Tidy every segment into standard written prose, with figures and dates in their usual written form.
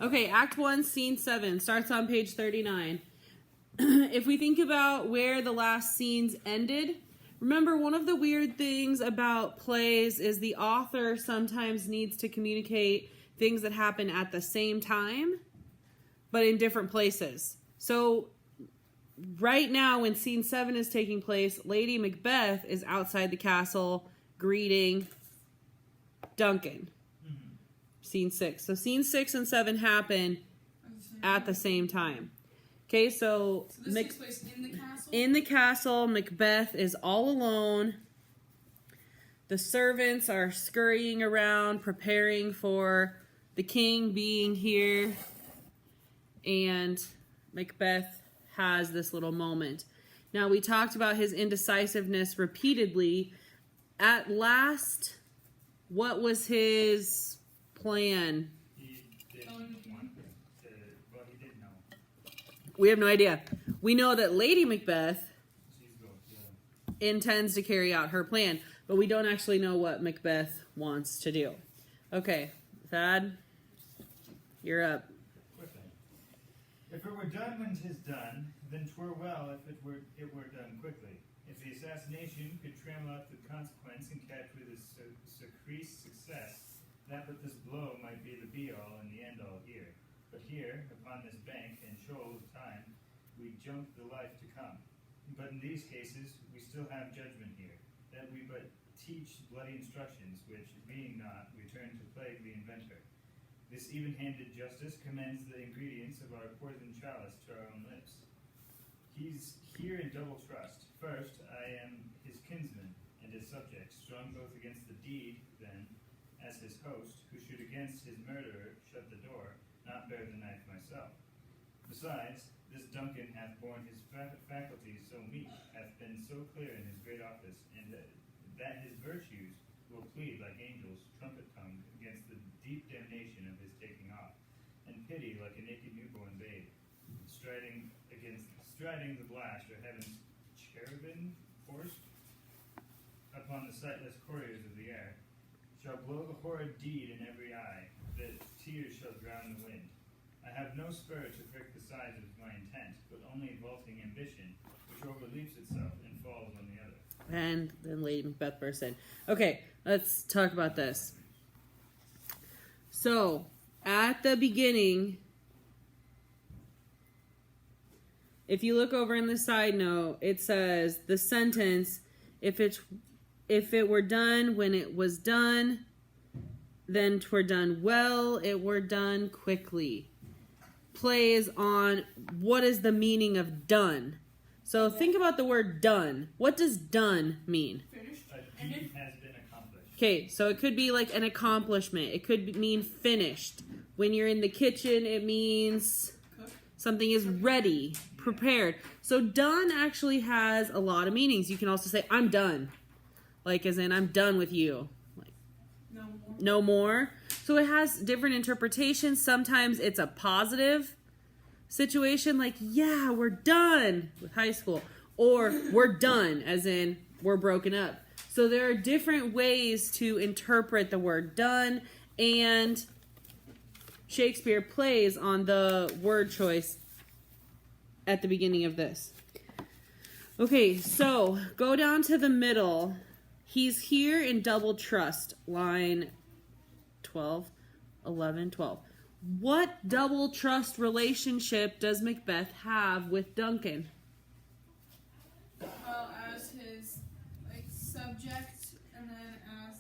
Okay, Act 1, Scene 7 starts on page 39. If we think about where the last scenes ended, remember one of the weird things about plays is the author sometimes needs to communicate things that happen at the same time, but in different places. So right now when Scene 7 is taking place, Lady Macbeth is outside the castle greeting Duncan. Scene 6. So Scene 6 and 7 happen at the same time. Okay, so this takes place in the castle? In the castle, Macbeth is all alone. The servants are scurrying around, preparing for the king being here. And Macbeth has this little moment. Now, we talked about his indecisiveness repeatedly. At last, what was his plan? We have no idea. We know that Lady Macbeth intends to carry out her plan, but we don't actually know what Macbeth wants to do. Okay, Thad, you're up. If it were done when 'tis done, then 'twere well if it were done quickly. If the assassination could trammel out the consequence and catch with a secrease success, that but this blow might be the be-all and the end-all here. But here, upon this bank and shoal of time, we jump the life to come. But in these cases, we still have judgment here, that we but teach bloody instructions, which, being not, return to plague the inventor. This even-handed justice commends the ingredients of our poison chalice to our own lips. He's here in double trust. First, I am his kinsman and his subject, strong both against the deed, then, as his host, who should against his murderer shut the door, not bear the knife myself. Besides, this Duncan hath borne his faculties so meek, hath been so clear in his great office, and that his virtues will plead like angels, trumpet-tongued, against the deep damnation of his taking off, and pity like a naked newborn babe, striding the blast of heaven's cherubim horse upon the sightless couriers of the air, shall blow the horrid deed in every eye, that tears shall drown the wind. I have no spur to prick the sides of my intent, but only vaulting ambition, which overleaps itself and falls on the other. And then Lady Macbeth burst in. Okay, let's talk about this. So, at the beginning, if you look over in the side note, it says the sentence, if it were done when it was done, then 'twere done well, it were done quickly. Plays on what is the meaning of done. So think about the word done. What does done mean? Finished. A deed has been accomplished. Okay, so it could be like an accomplishment. It could mean finished. When you're in the kitchen, it means something is ready, prepared. So done actually has a lot of meanings. You can also say, I'm done. Like as in, I'm done with you. Like, no more. So it has different interpretations. Sometimes it's a positive situation, like, yeah, we're done with high school. Or we're done, as in, we're broken up. So there are different ways to interpret the word done, and Shakespeare plays on the word choice at the beginning of this. Okay, so go down to the middle. He's here in double trust, line 12, 11, 12. What double trust relationship does Macbeth have with Duncan? Well, as his subject, and then as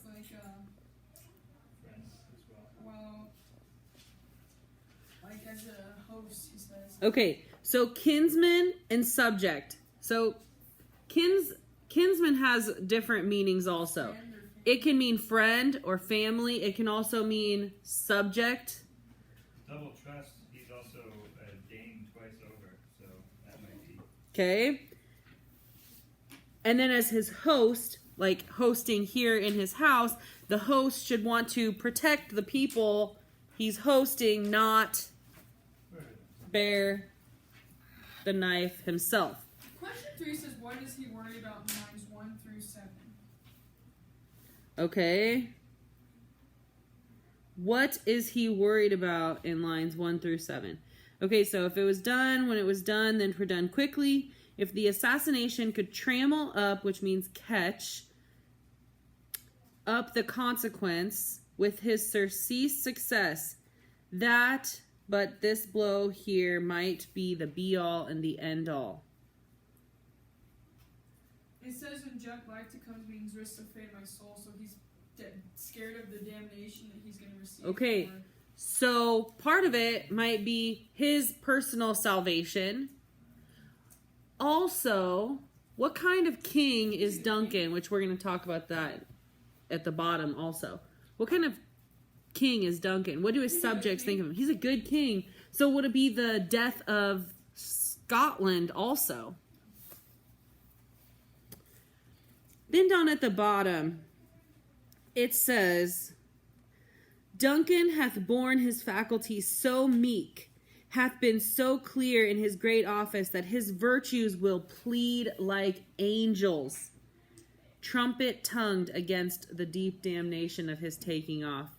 Friends as well. As a host, he says. Okay, so kinsman and subject. So kinsman has different meanings also. It can mean friend or family. It can also mean subject. Double trust, he's also a Dane twice over, so that might be. Okay. And then as his host, like hosting here in his house, the host should want to protect the people he's hosting, not bear the knife himself. Question 3 says, what does he worry about in lines 1 through 7? Okay. What is he worried about in lines 1 through 7? Okay, so if it was done when it was done, then for done quickly. If the assassination could trammel up, which means catch, up the consequence with his surcease success, that, but this blow here might be the be-all and the end-all. It says when Jack life to come means risk the fate of my soul, so he's scared of the damnation that he's going to receive. Okay, so part of it might be his personal salvation. Also, what kind of king is Duncan, which we're going to talk about that at the bottom also. What kind of king is Duncan? What do his subjects think of him? He's a good king. So would it be the death of Scotland also? Then down at the bottom, it says, Duncan hath borne his faculties so meek, hath been so clear in his great office, that his virtues will plead like angels, trumpet-tongued against the deep damnation of his taking off.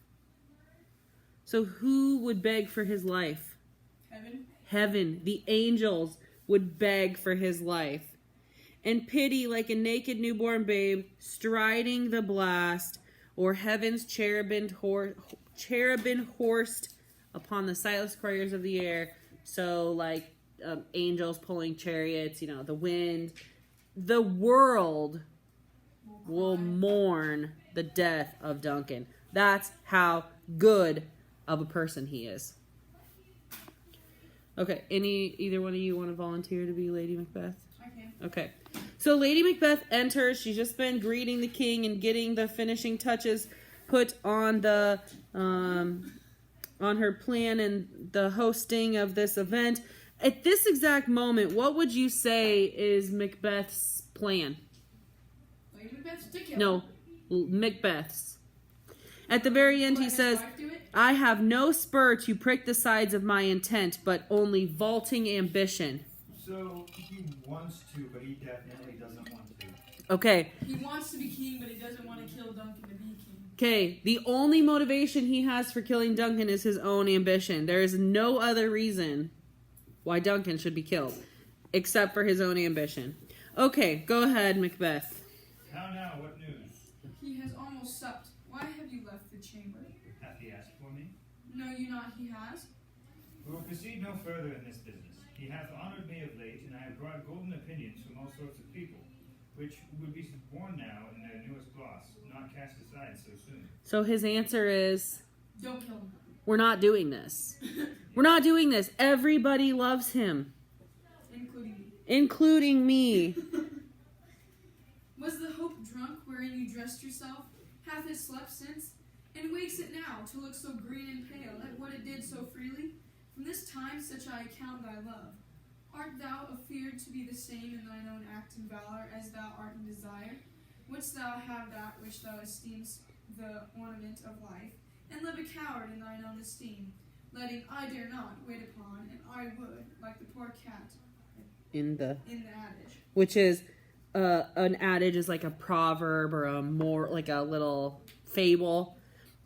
So who would beg for his life? Heaven. Heaven. The angels would beg for his life. And pity like a naked newborn babe striding the blast, or heaven's cherubim horsed upon the sightless couriers of the air. So like angels pulling chariots, the wind. The world will mourn the death of Duncan. That's how good of a person he is. Okay, either one of you want to volunteer to be Lady Macbeth? I can. Okay. So Lady Macbeth enters. She's just been greeting the king and getting the finishing touches put on the on her plan and the hosting of this event. At this exact moment, what would you say is Macbeth's plan? Lady Macbeth's to kill. No, Macbeth's. At the very end, he says, I have no spur to prick the sides of my intent, but only vaulting ambition. So he wants to, but he definitely doesn't want to. Okay. He wants to be king, but he doesn't want to kill Duncan to be king. Okay, the only motivation he has for killing Duncan is his own ambition. There is no other reason why Duncan should be killed, except for his own ambition. Okay, go ahead, Macbeth. How now, what news? He has almost supped. Why have you left the chamber? Hath he asked for me? Know you not he has? We will proceed no further in this business. He hath honored me of late, and I have brought golden opinions from all sorts of people, which would be born now in their newest gloss, not cast aside so soon. So his answer is, Don't kill him. we're not doing this. We're not doing this. Everybody loves him. Including me. Including me. Was the hope drunk wherein you dressed yourself? Hath it slept since? And wakes it now to look so green and pale at what it did so freely? From this time such I account thy love. Art thou afeared to be the same in thine own act and valor as thou art in desire? Wouldst thou have that which thou esteemest the ornament of life, and live a coward in thine own esteem, letting I dare not wait upon, and I would, like the poor cat In the adage. which is an adage is like a proverb or like a little fable.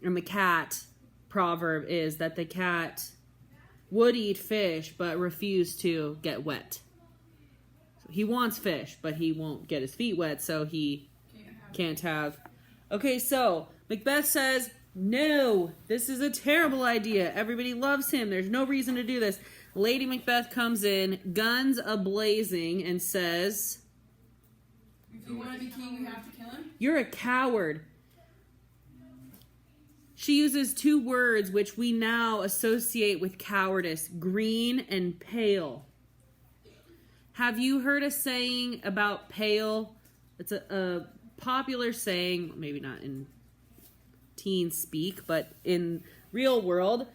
And the cat proverb is that the cat would eat fish but refuse to get wet. So he wants fish, but he won't get his feet wet, so he can't have. Okay, so Macbeth says, no, this is a terrible idea. Everybody loves him. There's no reason to do this. Lady Macbeth comes in, guns a-blazing, and says, If you want to be king, you have to kill him? you're a coward. She uses two words which we now associate with cowardice, green and pale. Have you heard a saying about pale? It's a popular saying, maybe not in teen speak, but in real world,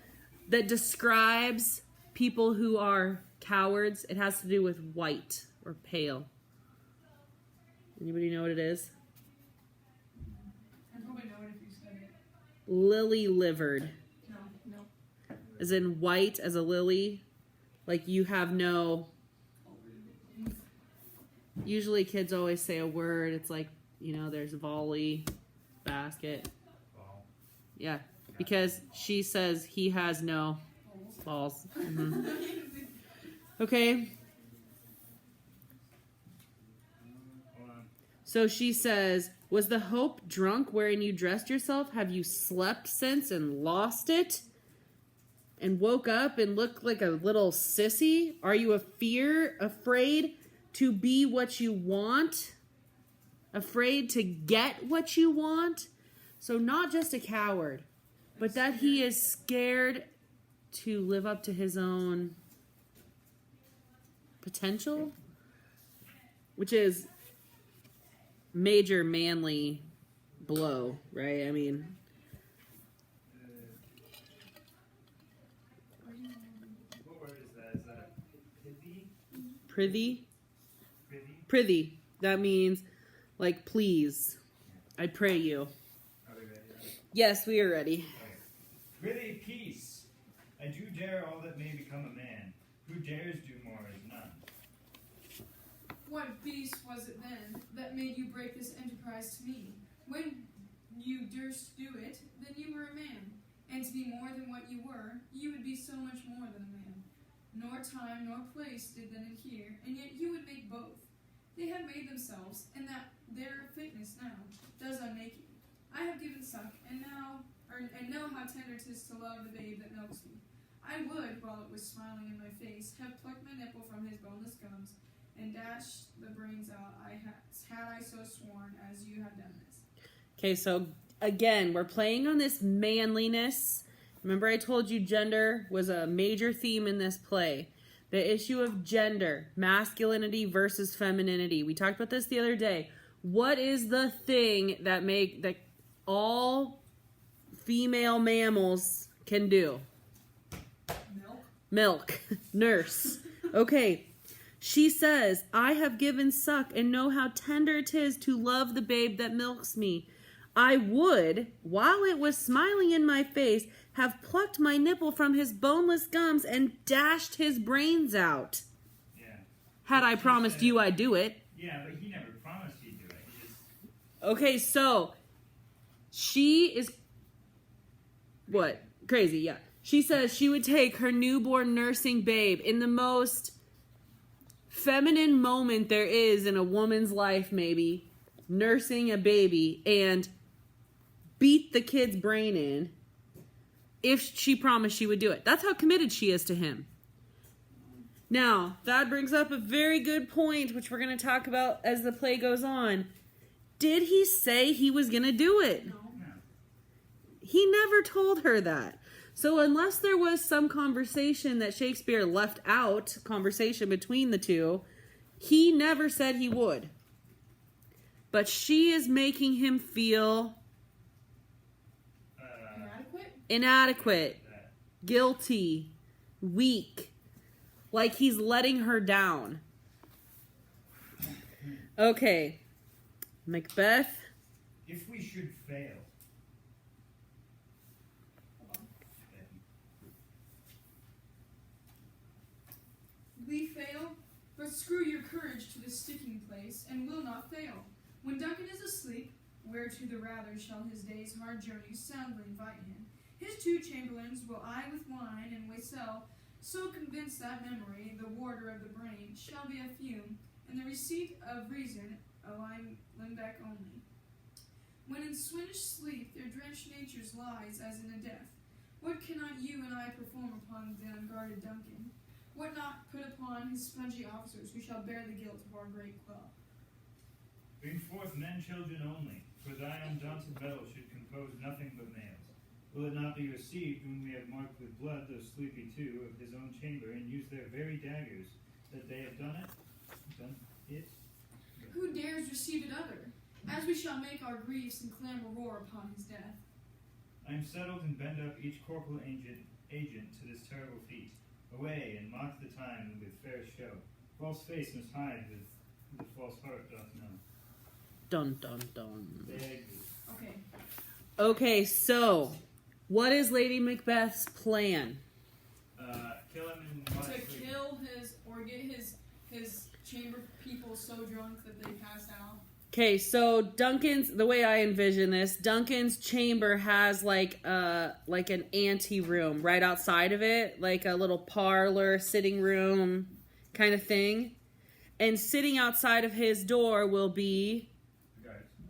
that describes people who are cowards. It has to do with white or pale. Anybody know what it is? I probably know it if you said it. Lily-livered. No. As in white as a lily. Like you have no... Usually kids always say a word. It's like, there's volley, basket. Ball. Yeah. because she says he has no balls. Mhm. Okay. Hold on. So she says, was the hope drunk wherein you dressed yourself? Have you slept since and lost it? And woke up and looked like a little sissy? Are you afraid to be what you want? Afraid to get what you want? So not just a coward, but that he is scared to live up to his own potential, which is major manly blow, right? I mean, What word is that? Is that a pithy? prithy. Prithy? Prithy. That means, like, please, I pray you. Are we ready? Yes, we are ready. Okay. Prithy, peace. I do dare all that may become a man. Who dares do more is none. What beast was it then that made you break this enterprise to me? When you durst do it, then you were a man. And to be more than what you were, you would be so much more than a man. Nor time nor place did then adhere, and yet you would make both. They have made themselves, and that their fitness now does unmake you. I have given suck, and know how tender 'tis to love the babe that milks me. I would, while it was smiling in my face, have plucked my nipple from his boneless gums, and dashed the brains out had I so sworn as you have done this. Okay, so again, we're playing on this manliness. Remember I told you gender was a major theme in this play. The issue of gender, masculinity versus femininity. We talked about this the other day. What is the thing that all female mammals can do? Milk. Nurse. Okay. She says, I have given suck and know how tender it is to love the babe that milks me. I would, while it was smiling in my face, have plucked my nipple from his boneless gums and dashed his brains out. Yeah. Had I promised you I'd do it. Yeah, but he never promised he'd do it. He just... Okay, so she is what? Crazy, yeah. She says she would take her newborn nursing babe in the most feminine moment there is in a woman's life, maybe, nursing a baby, and beat the kid's brain in if she promised she would do it. That's how committed she is to him. Now, that brings up a very good point, which we're going to talk about as the play goes on. Did he say he was going to do it? No. He never told her that. So unless there was some conversation that Shakespeare left out, conversation between the two, he never said he would. But she is making him feel inadequate, guilty, weak, like he's letting her down. Okay, Macbeth. If we should fail. We fail, but screw your courage to the sticking place, and will not fail. When Duncan is asleep, where to the rather shall his day's hard journey soundly invite him? His two chamberlains will I with wine and wassail, so convince that memory, the warder of the brain, shall be a fume, and the receipt of reason a limbeck only. When in swinish sleep their drenched natures lies as in a death, what cannot you and I perform upon the unguarded Duncan? What not put upon his spongy officers who shall bear the guilt of our great club? Bring forth men children only, for thy undaunted metal should compose nothing but males. Will it not be received when we have marked with blood those sleepy two of his own chamber, and use their very daggers, that they have done it? Who dares receive it other? As we shall make our griefs and clamor roar upon his death. I am settled and bend up each corporal agent to this terrible feat. Away, and mock the time with fair show. False face must hide with the false heart doth know. Dun, dun, dun. Okay. Okay, so what is Lady Macbeth's plan? Kill him and To watch sleep. kill his, or get his chamber people so drunk that they pass out. Okay, so the way I envision this, Duncan's chamber has like an ante room right outside of it, like a little parlor, sitting room kind of thing. And sitting outside of his door will be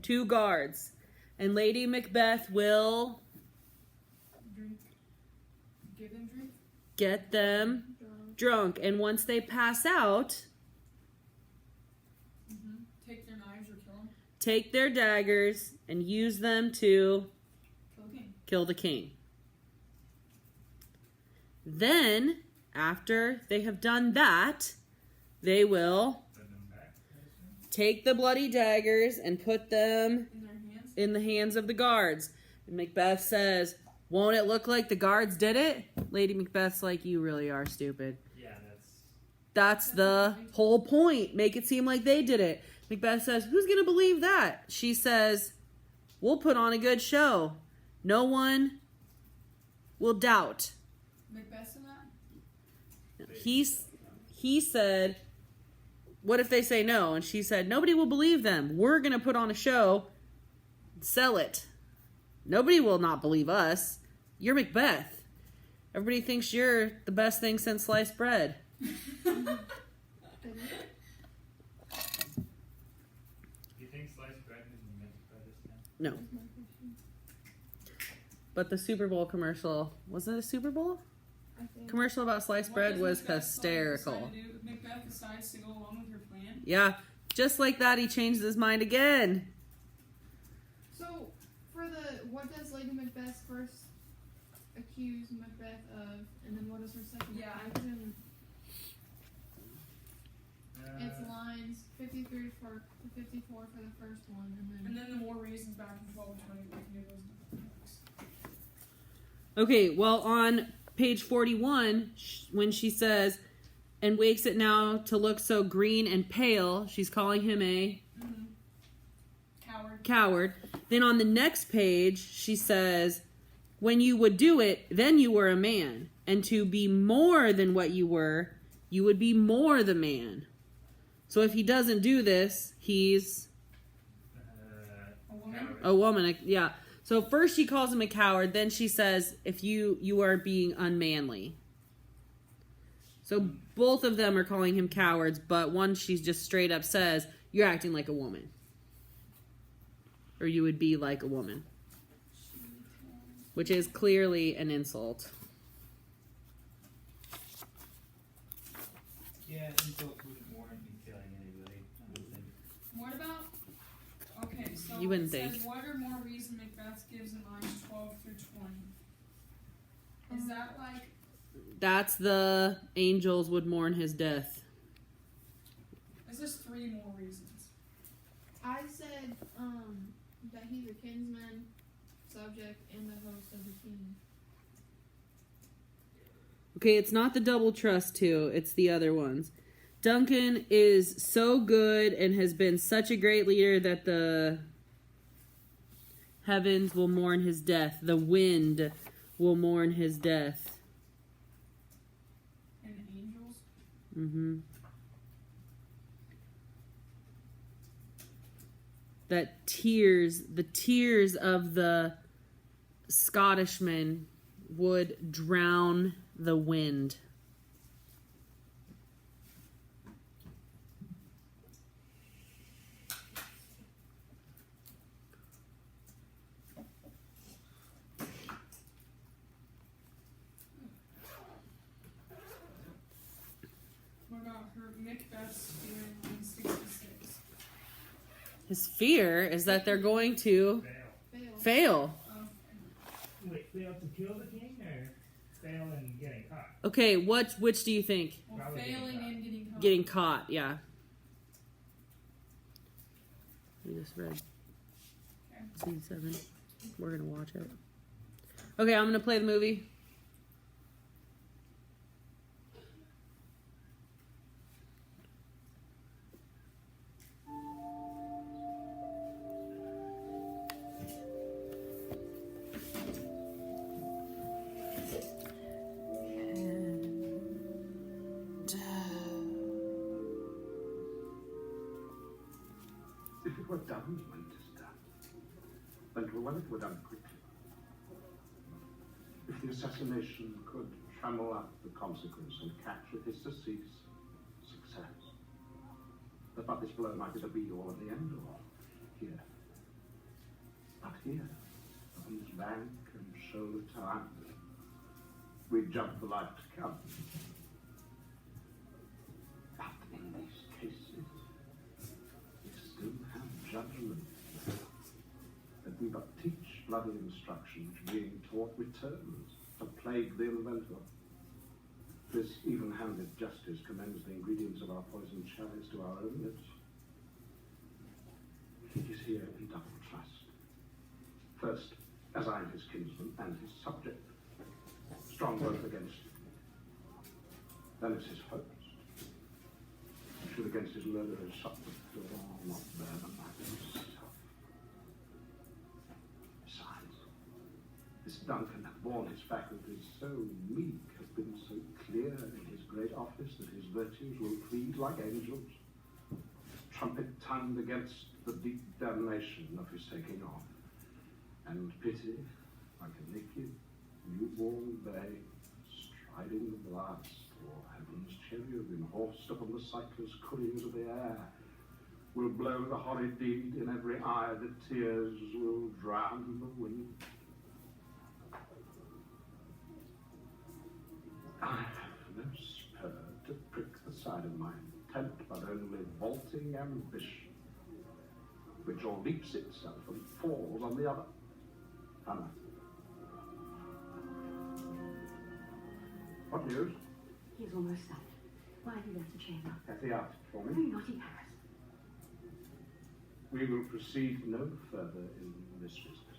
two guards. And Lady Macbeth will Give them drink. get them drunk. And once they pass out, Take their knives or kill them. take their daggers and use them to Kill the king. kill the king. Then, after they have done that, they will Put them back. take the bloody daggers and put them In their hands. in the hands of the guards. And Macbeth says, "Won't it look like the guards did it?" Lady Macbeth's like, "You really are stupid. Yeah, That's the whole point. Make it seem like they did it." Macbeth says, "Who's going to believe that?" She says, "We'll put on a good show. No one will doubt." Macbeth's in that? He said, "What if they say no?" And she said, "Nobody will believe them. We're going to put on a show. Sell it. Nobody will not believe us. You're Macbeth. Everybody thinks you're the best thing since sliced bread." You think sliced bread is invented by this time? No. But the Super Bowl commercial, was it a Super Bowl? Commercial about sliced bread was hysterical. Macbeth decides to go along with her plan. Yeah, just like that, he changed his mind again. So, what does Lady Macbeth first accuse Macbeth of, and then what is her second Yeah. action? It's lines 53 for 54 for the first one, And then the more reasons back in 12 and 20, we can do those next. Okay, well, on page 41, when she says, "and wakes it now to look so green and pale," she's calling him a coward. Then on the next page, she says, "when you would do it, then you were a man. And to be more than what you were, you would be more the man." So if he doesn't do this, he's A woman? a woman. Yeah. So first she calls him a coward. Then she says, if you are being unmanly. So both of them are calling him cowards, but one she just straight up says, "You're acting like a woman." Or you would be like a woman. Which is clearly an insult. Yeah, insult wouldn't warrant me killing anybody, I don't think. What about... Okay, so You wouldn't it says, think. what are more reasons Macbeth gives in lines 12 through 20? Is that like... That's the angels would mourn his death. Is this 3 more reasons? I said that he's a kinsman, subject, and the host of the king. Okay, it's not the double trust too, it's the other ones. Duncan is so good and has been such a great leader that the heavens will mourn his death. The wind will mourn his death. And the angels? Mm-hmm. That the tears of the Scottishman would drown the wind. What about her Macbeth's fear in line 66? His fear is that they're going to Fail. fail. Wait, fail to kill the king or fail in getting caught? Okay, which do you think? Well, Probably failing getting and getting caught. Getting caught, yeah. We just read scene 7. We're gonna watch it. Okay, I'm gonna play the movie. were done when 'tis done, then 'twere well it were done quickly. If the assassination could trammel up the consequence and catch with his surcease success, that but this blow might be the be-all and the end-all here. But here, of these rank and shoulder times, we jump the life to come. But in these cases, we still have judgment, that we but teach bloody instruction, which being taught returns to plague the inventor. This even-handed justice commends the ingredients of our poisoned chalice to our own lips. It is here in double trust. First, as I am his kinsman and his subject, strong both against him. Then as his host, should against his murderers subject not bear the matter himself. Besides, this Duncan hath borne his faculties so meek, hath been so clear in his great office, that his virtues will plead like angels, trumpet-tongued against the deep damnation of his taking off, and pity, like a naked, newborn babe, striding the blast, or heaven's cherubim, horsed upon the cycler's couriers of the air, will blow the horrid deed in every eye, that tears will drown the wind. I have no spur to prick the side of my intent, but only vaulting ambition, which all leaps itself and falls on the other. Anna. What news? He is almost sight. Why have you left the chamber? Have the out for You me. naughty Paris. We will proceed no further in this business.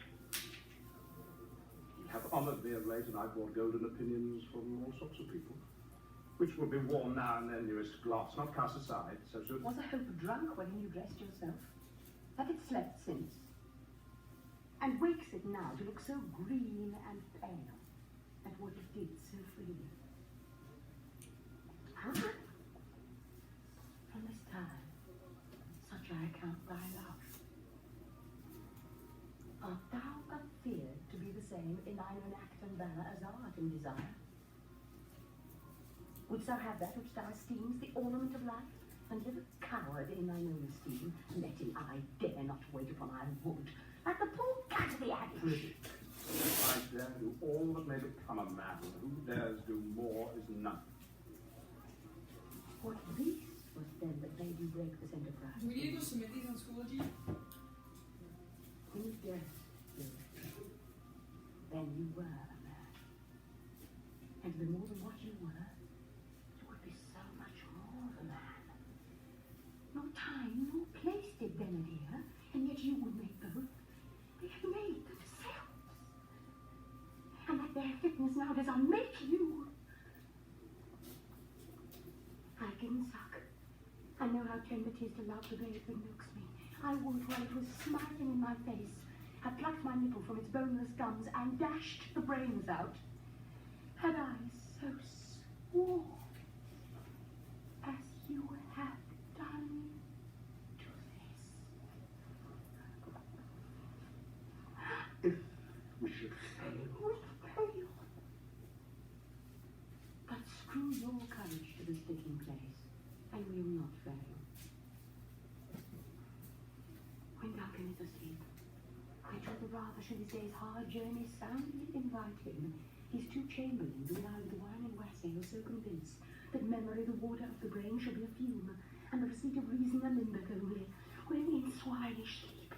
Ye have honoured me of late, and I brought golden opinions from all sorts of people, which will be worn now and then, nearest gloss, not cast aside, so soon. Was a hope drunk when you dressed yourself? Have it slept since? And wakes it now to look so green and pale at what it did so freely? Huh? From this time, such I account thy love. Art thou afeared to be the same in thine own act and valour as thou art in desire? Wouldst thou have that which thou esteemest the ornament of life, and live a coward in thine own esteem, letting I dare not wait upon I would, like the poor cat of the adage? I dare do all that may become a man, and who dares do more is none. What beast was then that made you break this enterprise? Do we need to go submit these on Schoology? When you dressed, then you were a man. And the more than what you were, you would be so much more of a man. Nor time nor place did then adhere, and yet you would make both. They have made themselves. And that their fitness now does unmake you. I can suck. I know how tender 'tis to love the babe that milks me. I would, while it was smiling in my face, have plucked my nipple from its boneless gums and dashed the brains out, had I so sworn, as you have done to this. If we should fail, We fail. But screw your courage to the sticking place, and we will not fail. When Duncan is asleep, which of the rather should his day's hard journey soundly invite him, his two chamberlains, who now with wine and wassail, so convinced that memory, the water of the brain, shall be a fume, and the receipt of reason a limbeck only, when in swinish sleep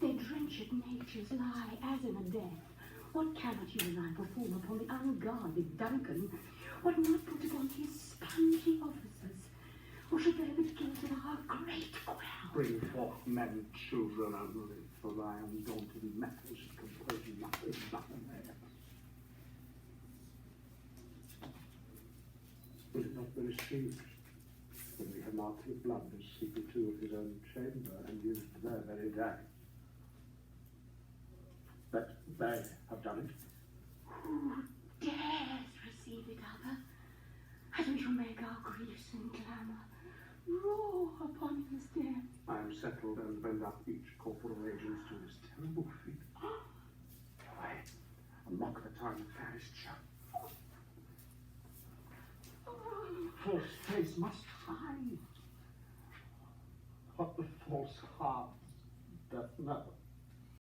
their drenched natures lie as in a death. What cannot you and I perform upon the unguarded Duncan? What not put upon his spongy officers? Or should bear the guilt of our great crown? bring forth men and children only, for thy undaunted methods should compose nothing else. Was it not very strange when we had marked with blood the secret two of his own chamber and used their very day? That they have done it. Who dares receive it, other? As we shall make our griefs and clamour roar upon his death. I am settled and bend up each corporal agent to his terrible feet. I unlock the tongue of fairest shut. False face must hide what the false heart doth know.